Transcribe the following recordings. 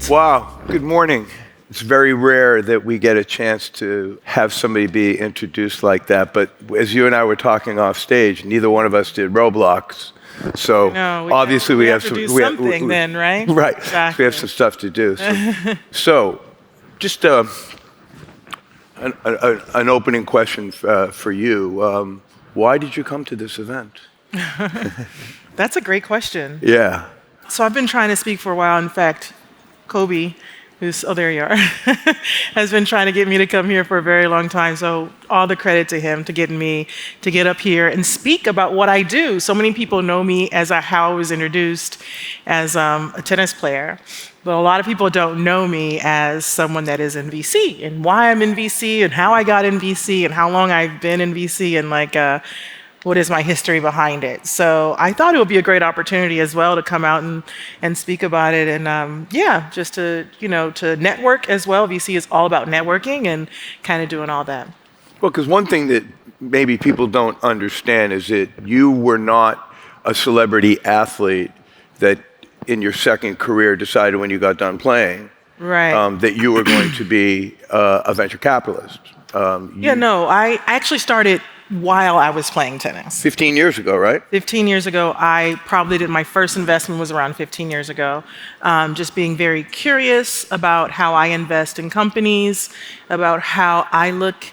Wow, good morning. It's very rare that we get a chance to have somebody be introduced like that, but as you and I were talking off stage, neither one of us did Roblox. So No, obviously we have to some, do something then, right? Right, Exactly. we have some stuff to do. So just an opening question for you. Why did you come to this event? That's a great question. Yeah. So I've been trying to speak for a while. In fact, Kobe, there you are, has been trying to get me to come here for a very long time. So all the credit to him to getting me to get up here and speak about what I do. So many people know me as how I was introduced as a tennis player, but a lot of people don't know me as someone that is in VC and why I'm in VC and how I got in VC and how long I've been in VC and what is my history behind it. So I thought it would be a great opportunity as well to come out and speak about it and just to network as well. VC is all about networking and kind of doing all that. Well, because one thing that maybe people don't understand is that you were not a celebrity athlete that in your second career decided when you got done playing that you were going to be a venture capitalist. I actually started while I was playing tennis. 15 years ago, right? 15 years ago, I probably did my first investment was around 15 years ago. Just being very curious about how I invest in companies, about how I look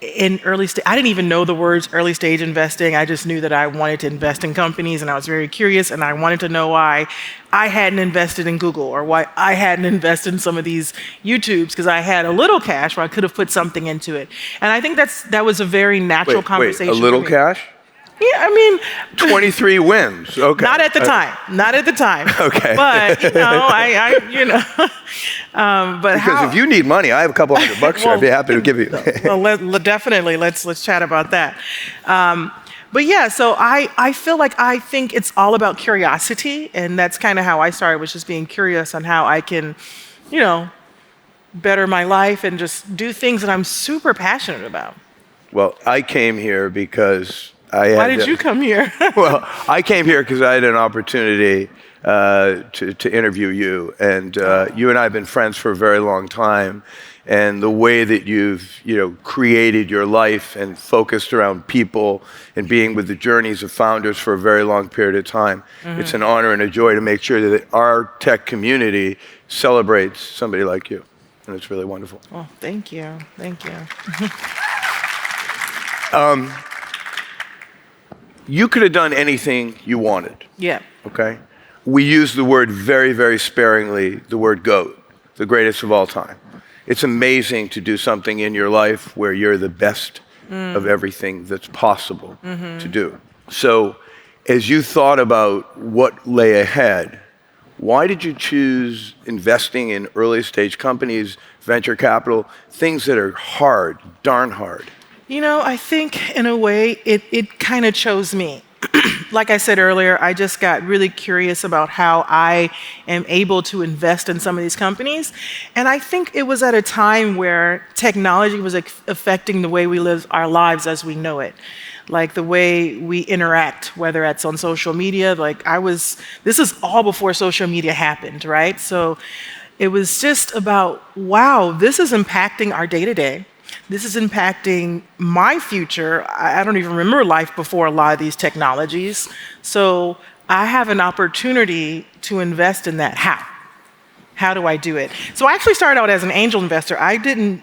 in early stage. I didn't even know the words early stage investing. I just knew that I wanted to invest in companies and I was very curious and I wanted to know why I hadn't invested in Google or why I hadn't invested in some of these YouTubes because I had a little cash where I could have put something into it. And I think that was a very natural conversation. Wait, a little cash? Yeah, I mean, 23 wins. Okay. Not at the time. Not at the time. Okay. But but because if you need money, I have a couple $100 I'd be happy to give you. Well, definitely. Let's chat about that. But yeah, so I feel like I think it's all about curiosity, and that's kind of how I started, was just being curious on how I can, better my life and just do things that I'm super passionate about. Well, I came here because Why did you come here? Well, I came here because I had an opportunity to interview you, and you and I have been friends for a very long time. And the way that you've created your life and focused around people and being with the journeys of founders for a very long period of time, it's an honor and a joy to make sure that our tech community celebrates somebody like you, and it's really wonderful. Well, thank you. You could have done anything you wanted. Yeah. Okay? We use the word very, very sparingly, the word GOAT, the greatest of all time. It's amazing to do something in your life where you're the best of everything that's possible to do. So as you thought about what lay ahead, why did you choose investing in early stage companies, venture capital, things that are hard, darn hard? I think in a way it kind of chose me. Like I said earlier, I just got really curious about how I am able to invest in some of these companies. And I think it was at a time where technology was affecting the way we live our lives as we know it. Like the way we interact, whether it's on social media, this is all before social media happened, right? So it was just about, wow, this is impacting our day-to-day. This is impacting my future. I don't even remember life before a lot of these technologies. So I have an opportunity to invest in that. How do I do it? So I actually started out as an angel investor.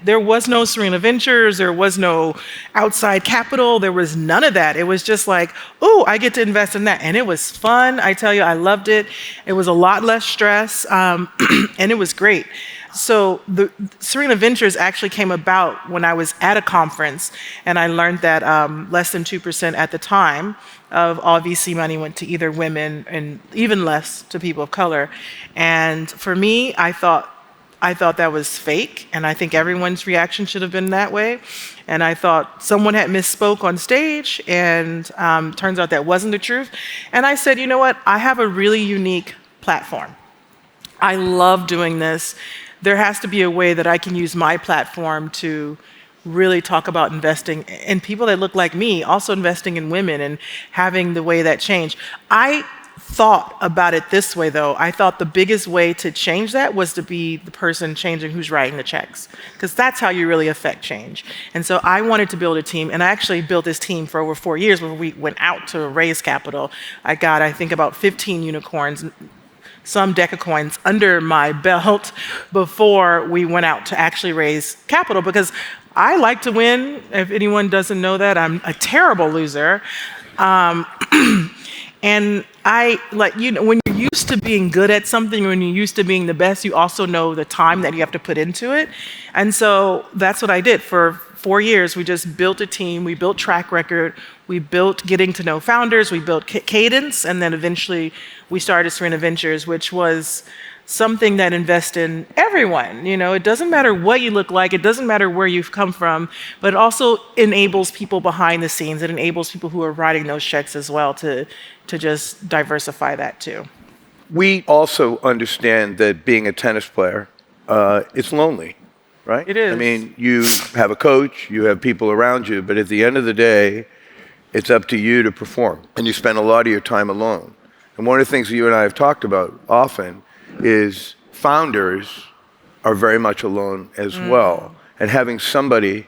There was no Serena Ventures, there was no outside capital, there was none of that. It was just like, oh, I get to invest in that. And it was fun. I tell you, I loved it. It was a lot less stress, and it was great. So the Serena Ventures actually came about when I was at a conference, and I learned that less than 2% at the time of all VC money went to either women and even less to people of color. And for me, I thought that was fake, and I think everyone's reaction should have been that way. And I thought someone had misspoke on stage, and turns out that wasn't the truth. And I said, you know what? I have a really unique platform. I love doing this. There has to be a way that I can use my platform to really talk about investing in people that look like me, also investing in women and having the way that change. I thought about it this way, though. I thought the biggest way to change that was to be the person changing who's writing the checks, because that's how you really affect change. And so I wanted to build a team, and I actually built this team for over 4 years where we went out to raise capital. I got, I think, about 15 unicorns, some decacoins under my belt before we went out to actually raise capital, because I like to win. If anyone doesn't know that, I'm a terrible loser. And I, like, you know, when you're used to being good at something, when you're used to being the best, you also know the time that you have to put into it. And so that's what I did. For 4 years, we just built a team, we built track record, we built getting to know founders, we built cadence, and then eventually we started Serena Ventures, which was something that invests in everyone. You know, it doesn't matter what you look like, it doesn't matter where you've come from, but it also enables people behind the scenes. It enables people who are writing those checks as well to just diversify that too. We also understand that being a tennis player, it's lonely, right? It is. I mean, you have a coach, you have people around you, but at the end of the day, it's up to you to perform. And you spend a lot of your time alone. And one of the things that you and I have talked about often is founders are very much alone as well. And having somebody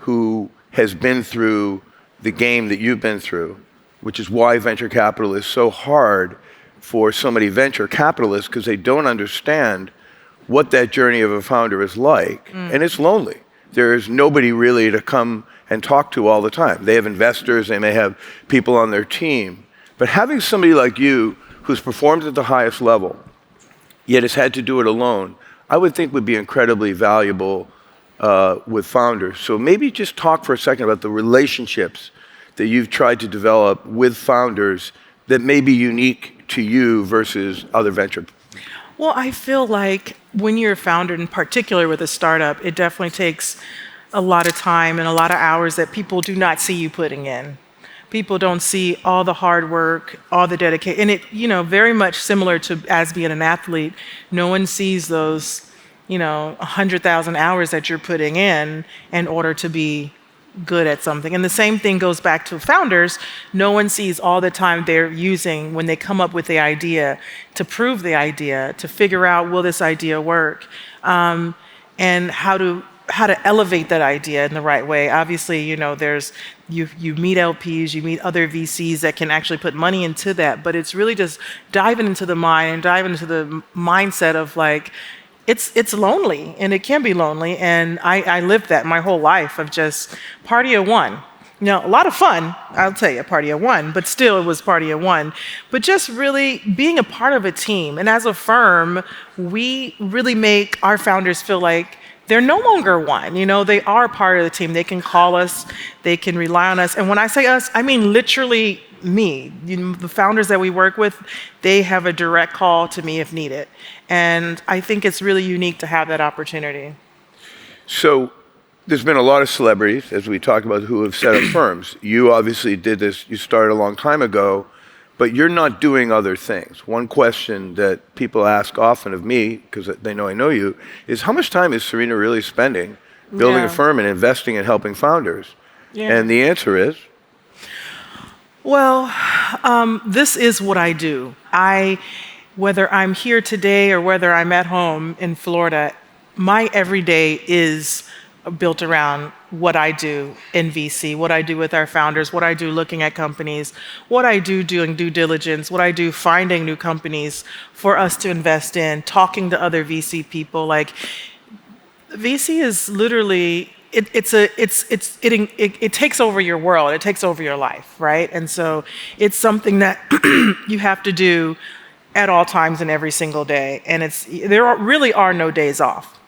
who has been through the game that you've been through, which is why venture capital is so hard for so many venture capitalists, because they don't understand what that journey of a founder is like. And it's lonely. There's nobody really to come and talk to all the time. They have investors, they may have people on their team. But having somebody like you who's performed at the highest level, yet has had to do it alone, I would think would be incredibly valuable with founders. So maybe just talk for a second about the relationships that you've tried to develop with founders that may be unique to you versus other venture. Well, I feel like when you're a founder, in particular with a startup, it definitely takes a lot of time and a lot of hours that people do not see you putting in. People don't see all the hard work, all the dedication, and it, you know, very much similar to as being an athlete. No one sees those, you know, 100,000 hours that you're putting in order to be good at something. And the same thing goes back to founders. No one sees all the time they're using when they come up with the idea, to prove the idea, to figure out, will this idea work, and how to elevate that idea in the right way. Obviously, you know, there's you meet LPs, you meet other VCs that can actually put money into that, but it's really just diving into the mind and diving into the mindset of, like, it's lonely, and it can be lonely, and I lived that my whole life of just party of one. You know, a lot of fun, I'll tell you, party of one, but still it was party of one. But just really being a part of a team, and as a firm, we really make our founders feel like they're no longer one. You know, they are part of the team. They can call us, they can rely on us. And when I say us, I mean literally me. You know, the founders that we work with, they have a direct call to me if needed. And I think it's really unique to have that opportunity. So there's been a lot of celebrities, as we talked about, who have set up firms. You obviously did this, you started a long time ago, but you're not doing other things. One question that people ask often of me, because they know I know you, is how much time is Serena really spending building a firm and investing and helping founders? And the answer is? Well, this is what I do. Whether I'm here today or whether I'm at home in Florida, my everyday is built around what I do in VC, what I do with our founders, what I do looking at companies, what I do doing due diligence, what I do finding new companies for us to invest in, talking to other VC people. Like, VC is literally, it takes over your world, it takes over your life, right? And so it's something that you have to do at all times and every single day. And really are no days off.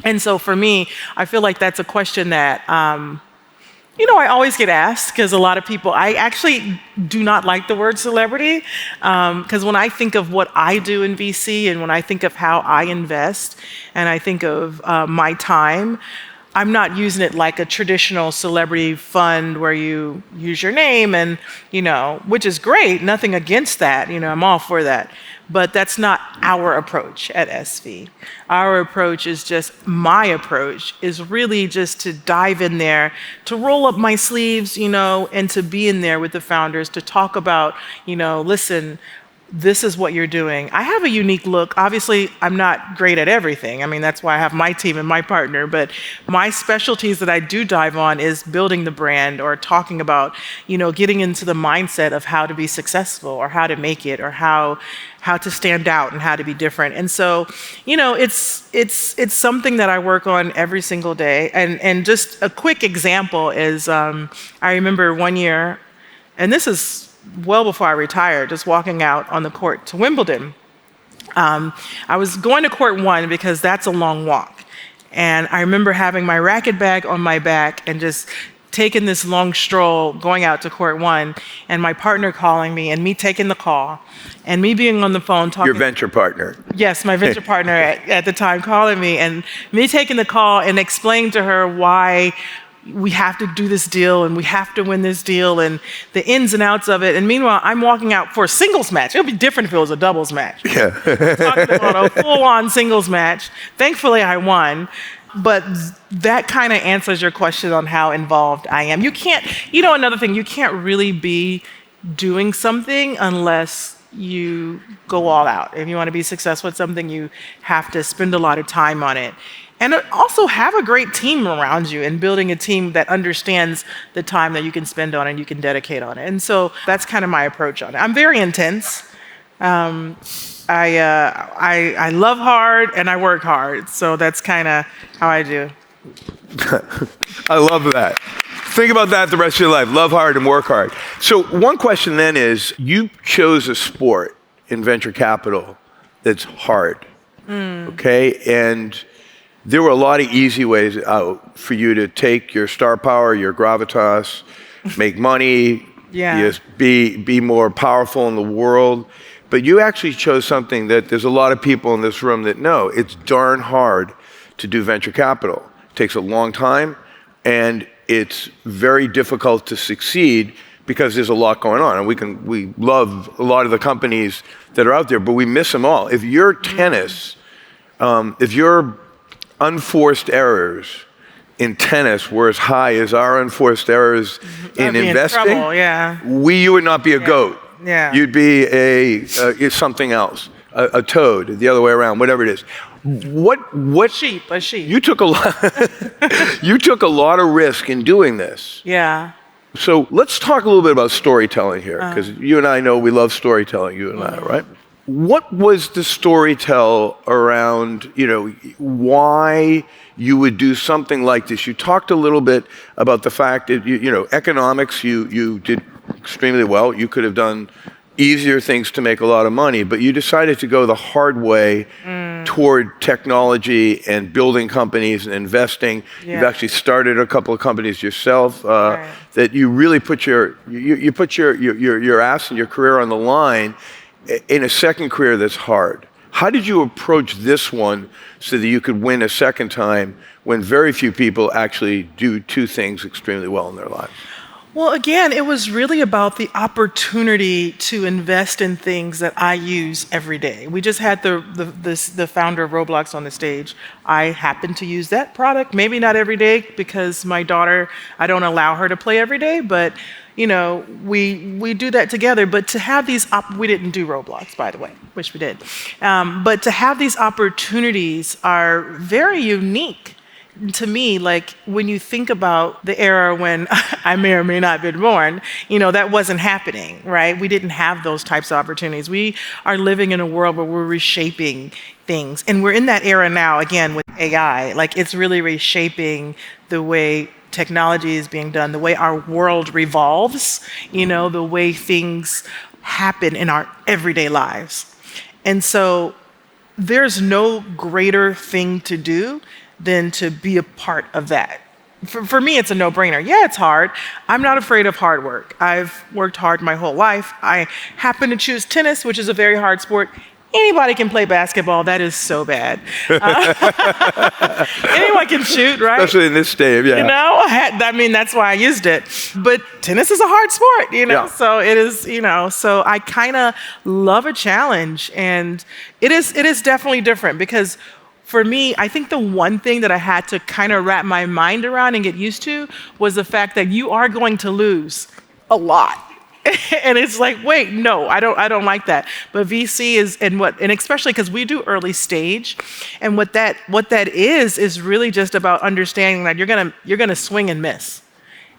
And so for me, I feel like that's a question that, you know, I always get asked, because a lot of people, I actually do not like the word celebrity, because when I think of what I do in VC and when I think of how I invest and I think of my time, I'm not using it like a traditional celebrity fund where you use your name and, you know, which is great, nothing against that, you know, I'm all for that. But that's not our approach at SV. Our approach is just, my approach is really just to dive in there, to roll up my sleeves, you know, and to be in there with the founders, to talk about, you know, listen, this is what you're doing. I have a unique look. Obviously, I'm not great at everything. I mean, that's why I have my team and my partner, but my specialties that I do dive on is building the brand or talking about, getting into the mindset of how to be successful or how to make it or how to stand out and how to be different. And so, it's something that I work on every single day. And just a quick example is, I remember one year, and this is well before I retired, just walking out on the court to Wimbledon. I was going to court one because that's a long walk. And I remember having my racket bag on my back and just taking this long stroll going out to court one, and my partner calling me and me taking the call and me being on the phone talking. Your venture partner. Yes, my venture partner at the time calling me and me taking the call and explaining to her why we have to do this deal and we have to win this deal and the ins and outs of it. And meanwhile, I'm walking out for a singles match. It would be different if it was a doubles match. Yeah. Talking about a full-on singles match. Thankfully, I won. But that kind of answers your question on how involved I am. You can't, another thing, you can't really be doing something unless you go all out. If you want to be successful at something, you have to spend a lot of time on it. And also have a great team around you and building a team that understands the time that you can spend on it and you can dedicate on it. And so that's kind of my approach on it. I'm very intense. I love hard and I work hard. So that's kind of how I do. I love that. Think about that the rest of your life. Love hard and work hard. So one question then is, you chose a sport in venture capital that's hard, okay? And there were a lot of easy ways out for you to take your star power, your gravitas, make money, just be more powerful in the world. But you actually chose something that there's a lot of people in this room that know it's darn hard to do venture capital. It takes a long time, and it's very difficult to succeed because there's a lot going on. And we love a lot of the companies that are out there, but we miss them all. If your tennis, if your unforced errors in tennis were as high as our unforced errors in investing, you would not be a goat. Yeah. You'd be something else, a toad, the other way around, whatever it is. A sheep. You took a lot. You took a lot of risk in doing this. Yeah. So let's talk a little bit about storytelling here, because you and I know we love storytelling. You and I, right? What was the storytell around, why you would do something like this? You talked a little bit about the fact that, economics, you did extremely well. You could have done easier things to make a lot of money, but you decided to go the hard way toward technology and building companies and investing. Yeah. You've actually started a couple of companies yourself that you really put your ass and your career on the line in a second career that's hard. How did you approach this one so that you could win a second time when very few people actually do two things extremely well in their lives? Well, again, it was really about the opportunity to invest in things that I use every day. We just had the founder of Roblox on the stage. I happen to use that product, maybe not every day because my daughter, I don't allow her to play every day, but we do that together. But to have these, we didn't do Roblox, by the way, wish we did. But to have these opportunities are very unique. To me, like when you think about the era when I may or may not have been born, that wasn't happening, right? We didn't have those types of opportunities. We are living in a world where we're reshaping things. And we're in that era now, again, with AI. Like it's really reshaping the way technology is being done, the way our world revolves, the way things happen in our everyday lives. And so there's no greater thing to do than to be a part of that. For me, it's a no-brainer. Yeah, it's hard. I'm not afraid of hard work. I've worked hard my whole life. I happen to choose tennis, which is a very hard sport. Anybody can play basketball. That is so bad. Anyone can shoot, right? Especially in this day, yeah. That's why I used it. But tennis is a hard sport, Yeah. So it is, so I kind of love a challenge. And it is definitely different because for me, I think the one thing that I had to kind of wrap my mind around and get used to was the fact that you are going to lose a lot. And it's like, wait, no, I don't like that. But VC is, and especially because we do early stage, and what that is really just about understanding that you're gonna swing and miss.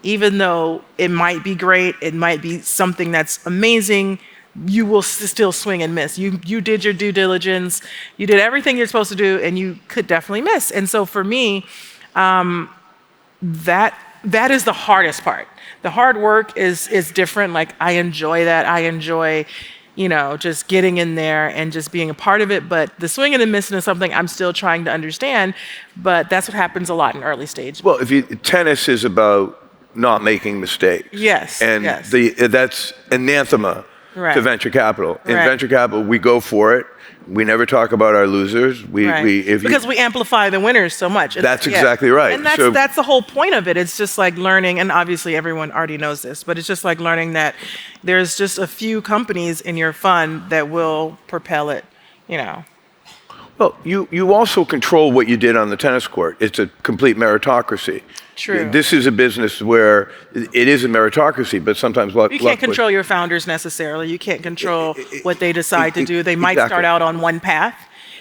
Even though it might be great, it might be something that's amazing, you will still swing and miss. You did your due diligence, you did everything you're supposed to do, and you could definitely miss. And so for me, that is the hardest part. The hard work is different. Like, I enjoy that. I enjoy, just getting in there and just being a part of it. But the swinging and missing is something I'm still trying to understand. But that's what happens a lot in early stage. Well, tennis is about not making mistakes. Yes. And yes. That's anathema to venture capital. In venture capital, we go for it. We never talk about our losers. Because we amplify the winners so much. That's exactly right. And that's the whole point of it. It's just like learning, and obviously everyone already knows this, but it's just like learning that there's just a few companies in your fund that will propel it, Well, you also control what you did on the tennis court. It's a complete meritocracy. True. This is a business where it is a meritocracy, but sometimes luck. You can't control your founders necessarily. You can't control what they decide to do. They might start out on one path,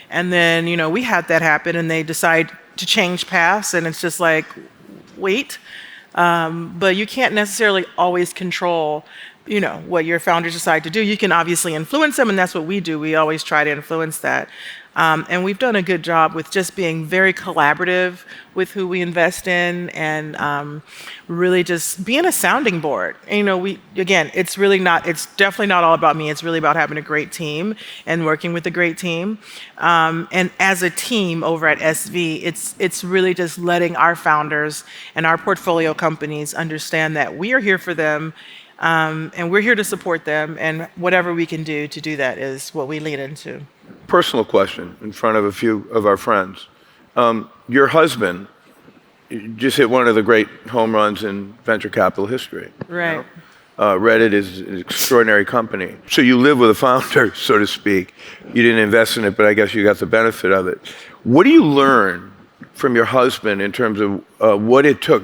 and then we had that happen, and they decide to change paths, and it's just like, wait. But you can't necessarily always control what your founders decide to do. You can obviously influence them, and that's what we do. We always try to influence that. And we've done a good job with just being very collaborative with who we invest in, and really just being a sounding board. And, it's definitely not all about me. It's really about having a great team and working with a great team. And as a team over at SV, it's really just letting our founders and our portfolio companies understand that we are here for them. And we're here to support them, and whatever we can do to do that is what we lean into. Personal question in front of a few of our friends. Your husband just hit one of the great home runs in venture capital history. Right. Reddit is an extraordinary company. So you live with a founder, so to speak. You didn't invest in it, but I guess you got the benefit of it. What do you learn from your husband in terms of what it took?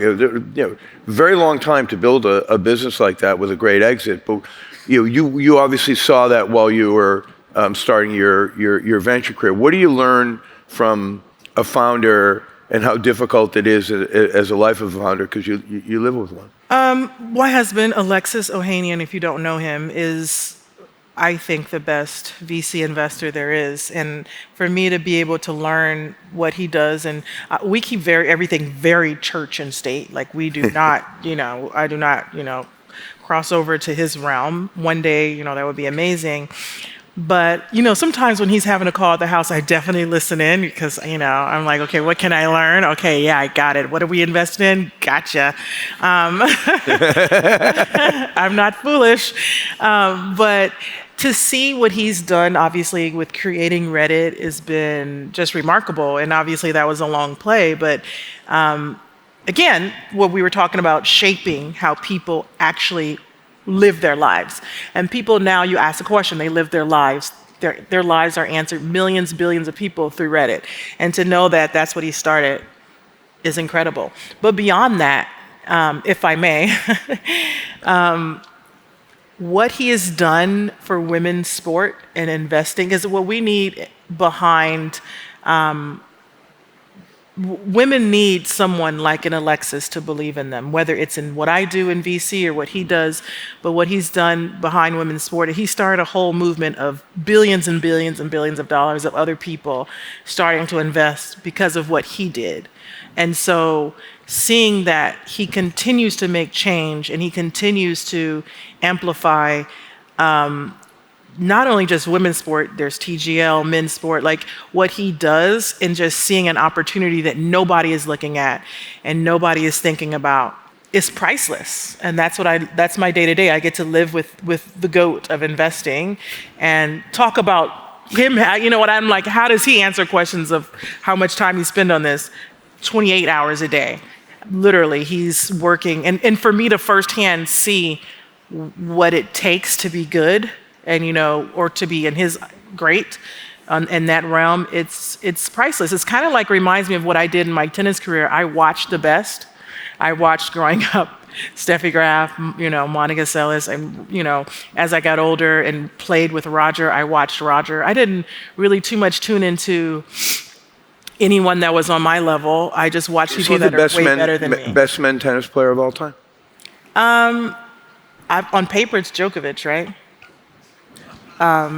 Very long time to build a business like that with a great exit. But you obviously saw that while you were starting your venture career. What do you learn from a founder and how difficult it is as a life of a founder, because you live with one? My husband, Alexis Ohanian, if you don't know him, is, I think, the best VC investor there is. And for me to be able to learn what he does, and we keep everything very church and state. Like, we do not, I do not, cross over to his realm. One day, that would be amazing. But, sometimes when he's having a call at the house, I definitely listen in because, I'm like, okay, what can I learn? Okay, yeah, I got it. What are we invested in? Gotcha. I'm not foolish. But to see what he's done, obviously, with creating Reddit has been just remarkable. And obviously, that was a long play. But again, what we were talking about, shaping how people actually live their lives. And people now, you ask a question, they live their lives. Their lives are answered, millions, billions of people through Reddit. And to know that that's what he started is incredible. But beyond that, if I may, what he has done for women's sport and investing is what we need behind. Women need someone like an Alexis to believe in them, whether it's in what I do in VC or what he does, but what he's done behind women's sport. He started a whole movement of billions and billions and billions of dollars of other people starting to invest because of what he did. And so seeing that he continues to make change and he continues to amplify not only just women's sport, there's TGL, men's sport, like what he does, and just seeing an opportunity that nobody is looking at and nobody is thinking about is priceless. And that's my day to day. I get to live with the GOAT of investing and talk about him. I'm like, how does he answer questions of how much time he spend on this? 28 hours a day. Literally, he's working. And for me to firsthand see what it takes to be good, and or to be in his great in that realm, it's priceless. It's kind of like reminds me of what I did in my tennis career. I watched the best. I watched growing up Steffi Graf, Monica Seles, and as I got older and played with Roger, I watched Roger. I didn't really too much tune into anyone that was on my level. I just watched people that are way better than me. Best men tennis player of all time? On paper, it's Djokovic, right?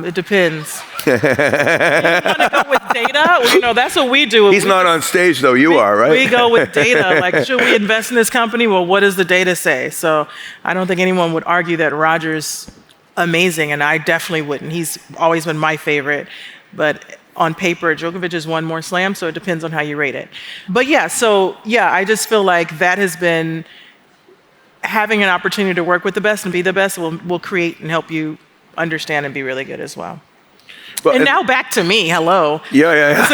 It depends. You want to go with data? That's what we do. He's not on stage, though. You are, right? We go with data. Like, should we invest in this company? Well, what does the data say? So I don't think anyone would argue that Roger's amazing, and I definitely wouldn't. He's always been my favorite. But on paper, Djokovic has won more slams, so it depends on how you rate it. But I just feel like that has been having an opportunity to work with the best and be the best will create and help you understand and be really good as well. And now back to me. Hello. Yeah.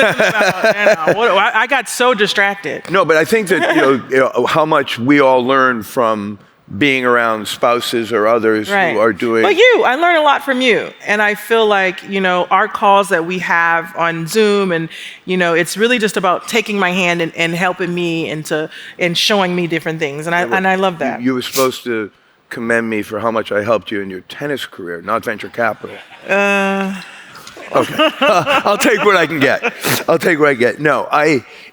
I got so distracted. No, but I think that how much we all learn from being around spouses or others who are doing. But I learn a lot from you, and I feel like our calls that we have on Zoom, and it's really just about taking my hand and helping me and showing me different things, and I love that. You were supposed to commend me for how much I helped you in your tennis career, not venture capital. Okay, I'll take what I can get. No,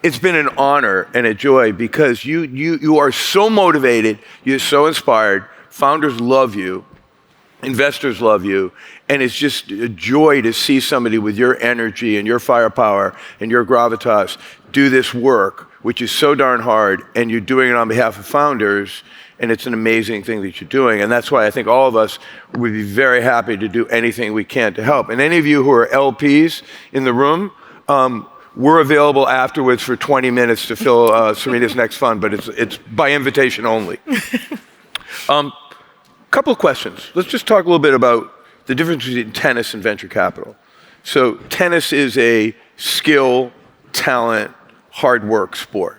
it's been an honor and a joy because you are so motivated, you're so inspired. Founders love you, investors love you, and it's just a joy to see somebody with your energy and your firepower and your gravitas do this work, which is so darn hard, and you're doing it on behalf of founders. And it's an amazing thing that you're doing. And that's why I think all of us would be very happy to do anything we can to help. And any of you who are LPs in the room, we're available afterwards for 20 minutes to fill Serena's next fund, but it's by invitation only. Couple of questions. Let's just talk a little bit about the difference between tennis and venture capital. So tennis is a skill, talent, hard work sport.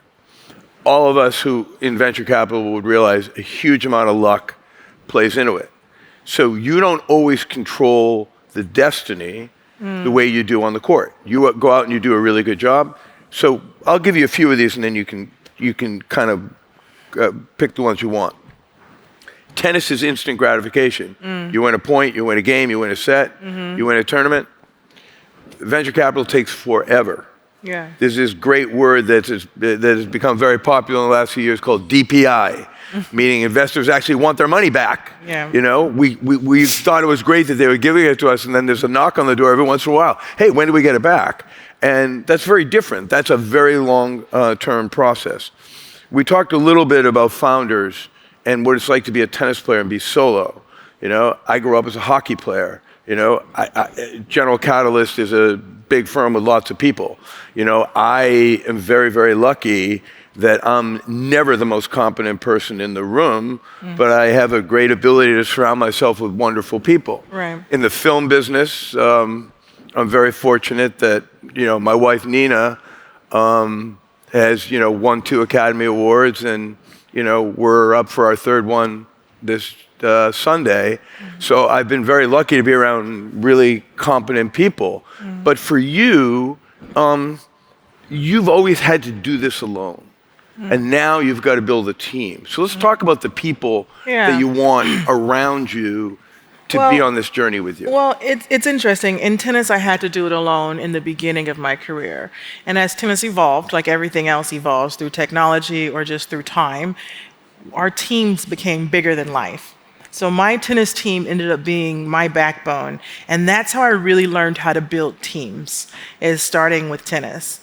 All of us who in venture capital would realize a huge amount of luck plays into it. So you don't always control the destiny the way you do on the court. You go out and you do a really good job. So I'll give you a few of these, and then you can kind of pick the ones you want. Tennis is instant gratification. You win a point, you win a game, you win a set, you win a tournament. Venture capital takes forever. Yeah. There's this great word that has become very popular in the last few years called DPI, meaning investors actually want their money back. Yeah. We thought it was great that they were giving it to us, and then there's a knock on the door every once in a while. Hey, when do we get it back? And that's very different. That's a very long-term process. We talked a little bit about founders and what it's like to be a tennis player and be solo. I grew up as a hockey player. General Catalyst is a big firm with lots of people. I am very, very lucky that I'm never the most competent person in the room, but I have a great ability to surround myself with wonderful people. Right. In the film business, I'm very fortunate that, my wife Nina has, won 2 Academy Awards, and, we're up for our 3rd one this Sunday. So I've been very lucky to be around really competent people. But for you, you've always had to do this alone. And now you've got to build a team. So let's talk about the people that you want around you to be on this journey with you. Well, it's interesting. In tennis, I had to do it alone in the beginning of my career. And as tennis evolved, like everything else evolves through technology or just through time, our teams became bigger than life. So my tennis team ended up being my backbone. And that's how I really learned how to build teams, is starting with tennis.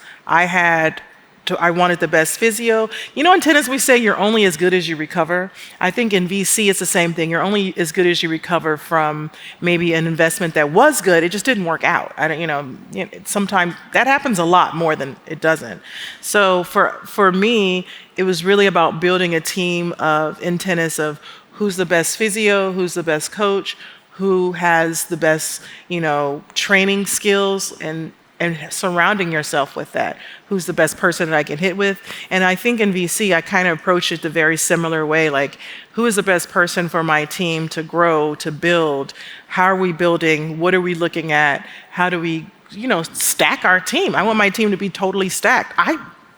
I wanted the best physio. In tennis, we say you're only as good as you recover. I think in VC, it's the same thing. You're only as good as you recover from maybe an investment that was good. It just didn't work out. Sometimes that happens a lot more than it doesn't. So for me, it was really about building a team in tennis of who's the best physio, who's the best coach, who has the best, training skills, and surrounding yourself with that. Who's the best person that I can hit with? And I think in VC, I kind of approached it the very similar way, like, who is the best person for my team to grow, to build? How are we building? What are we looking at? How do we, stack our team? I want my team to be totally stacked.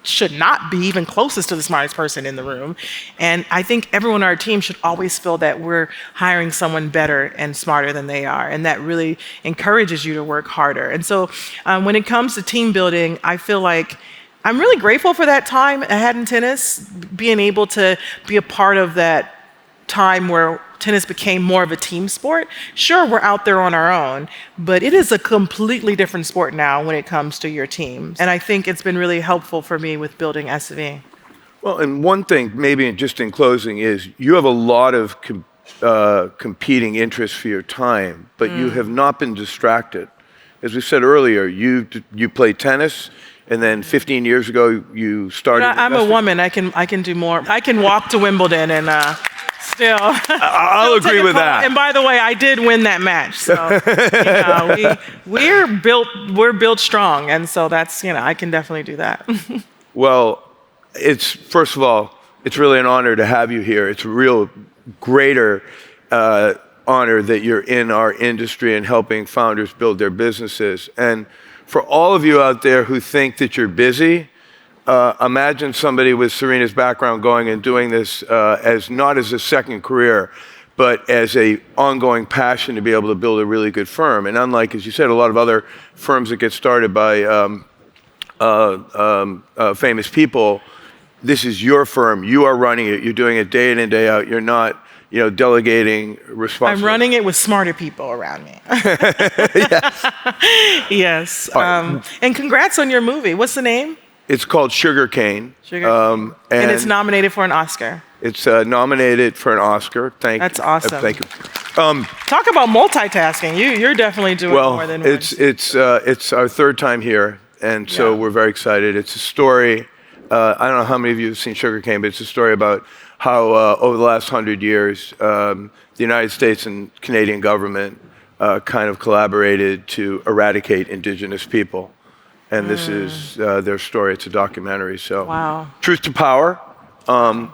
should not be even closest to the smartest person in the room. And I think everyone on our team should always feel that we're hiring someone better and smarter than they are. And that really encourages you to work harder. And so when it comes to team building, I feel like I'm really grateful for that time I had in tennis, being able to be a part of that time where tennis became more of a team sport. Sure, we're out there on our own, but it is a completely different sport now when it comes to your team. And I think it's been really helpful for me with building SV. Well, and one thing, maybe just in closing, is you have a lot of competing interests for your time, but you have not been distracted. As we said earlier, you played tennis, and then 15 years ago you started. I'm a woman. I can do more. I can walk to Wimbledon and still. I'll agree with that. And by the way, I did win that match. So we're built strong, and so that's I can definitely do that. Well, first of all, it's really an honor to have you here. It's a real greater honor that you're in our industry and helping founders build their businesses. And for all of you out there who think that you're busy, imagine somebody with Serena's background going and doing this not as a second career, but as a ongoing passion to be able to build a really good firm. And unlike, as you said, a lot of other firms that get started by famous people, this is your firm. You are running it. You're doing it day in and day out. You're not delegating responsibility. I'm running it with smarter people around me. Yes. Yes. And congrats on your movie. What's the name? It's called Sugar Cane. And it's nominated for an Oscar. It's nominated for an Oscar. That's awesome. Thank you. Talk about multitasking. You're definitely doing more than one. It's our third time here, and so we're very excited. It's a story. I don't know how many of you have seen Sugar Cane, but it's a story about how over the last 100 years, the United States and Canadian government kind of collaborated to eradicate indigenous people. And this is their story. It's a documentary. So, wow. Truth to power. Our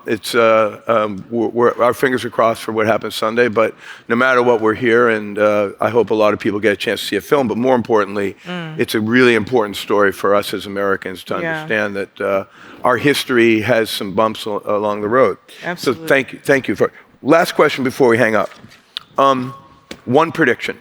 fingers are crossed for what happens Sunday, but no matter what, we're here, and I hope a lot of people get a chance to see a film. But more importantly, it's a really important story for us as Americans to understand that our history has some bumps along the road. Absolutely. So thank you. Last question before we hang up. One prediction.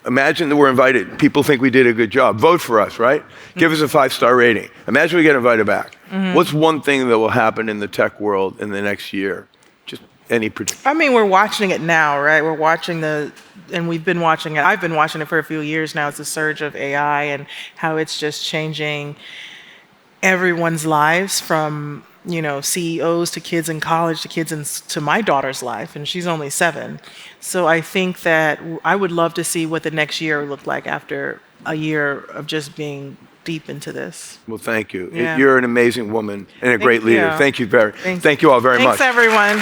Imagine that we're invited. People think we did a good job. Vote for us, right? Give us a 5-star rating. Imagine we get invited back. What's one thing that will happen in the tech world in the next year? Just any prediction. I mean, we're watching it now, right? We're watching and we've been watching it. I've been watching it for a few years now. It's the surge of AI and how it's just changing everyone's lives, from CEOs to kids in college to to my daughter's life, and she's only 7. So I think that I would love to see what the next year looked like after a year of just being deep into this. Well, thank you. Yeah. You're an amazing woman and a great leader. You. Thank you all very much. Thanks, everyone.